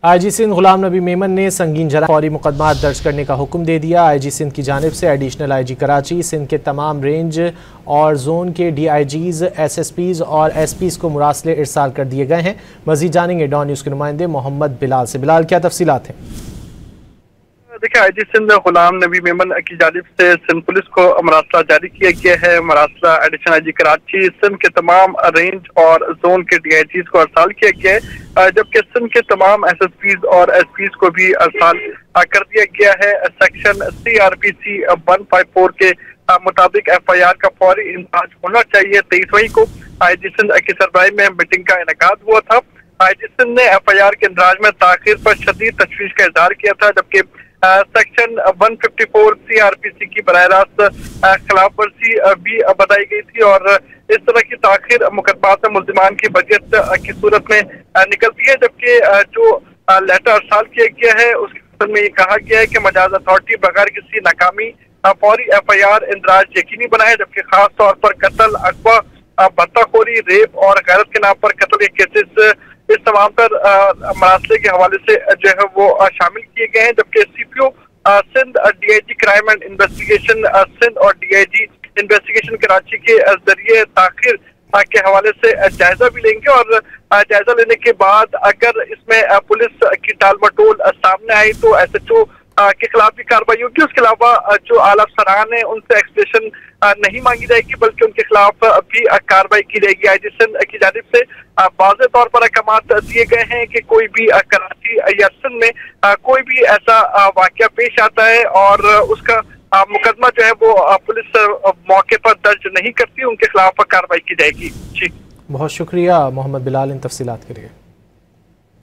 IG Sindh Ghulam Nabi Memon ने संगीन जराइम फौरी मुकदमा दर्ज करने का हुक्म दे दिया। आईजी सिंध की जानिब से एडिशनल आईजी कराची सिंध के तमाम रेंज और जोन के डीआईजीज, एसएसपीज और एसपीज को मुरासले इरसाल कर दिए गए हैं। मजीद जानेंगे डॉन न्यूज़ के नुमाइंदे मोहम्मद बिलाल से। बिलाल, क्या तफसीलात हैं? देखिए, आईजी सिंध गुलाम नबी मेमन की जानिब से सिंध पुलिस को मरासला जारी किया गया है। मरासला एडिशनल आईजी कराची सिंध के तमाम रेंज और जोन के डीआईजीज को अरसाल किया गया है, जबकि सिंध के तमाम एसएसपीज और एसपीज को भी अरसाल कर दिया गया है। सेक्शन CRPC 154 के मुताबिक FIR का फौरी इंतजाज होना चाहिए। 23 मई को आईजी सिंध की सरबराही में मीटिंग का इनेकाद हुआ था। आईजी सिंध ने FIR के इंदराज में ताखिर पर शदीद तशवीश का इजहार किया था, जबकि सेक्शन 154 CRPC की बराह रास्त खिलाफ वर्जी भी बताई गई थी और इस तरह की ताखिर मुकदमात में मुल्जिमान की बजट की सूरत में निकलती है। जबकि जो लेटर अरसाल किया गया है उसके में ये कहा गया है कि मजाज अथॉरिटी बगैर किसी नाकामी फौरी FIR इंदराज यकीनी बनाए, जबकि खास तौर पर कत्ल, अगवा, बत्ताखोरी, रेप और गैरत के नाम पर कत्ल के केसेस इस तमाम पर मरासले के हवाले से जो है वो शामिल किए गए हैं। जबकि CPO Sindh, DIG crime and investigation Sindh और DIG इन्वेस्टिगेशन कराची के जरिए ताखिर के हवाले से जायजा भी लेंगे और जायजा लेने के बाद अगर इसमें पुलिस की टाल मटोल सामने आई तो SHO के खिलाफ भी कार्रवाई होगी। उसके अलावा जो आला अफसरान है उनसे एक्सप्रेशन नहीं मांगी जाएगी, बल्कि उनके खिलाफ भी कार्रवाई की जाएगी। आईजी सिंध की जानिब से वाज़ेह तौर पर अहकामात दिए गए हैं कि कोई भी कराची या सिंध में कोई भी ऐसा वाकया पेश आता है और उसका मुकदमा जो है वो पुलिस मौके पर दर्ज नहीं करती, उनके खिलाफ कार्रवाई की जाएगी। जी, बहुत शुक्रिया मोहम्मद बिलाल इन तफसीलात के लिए।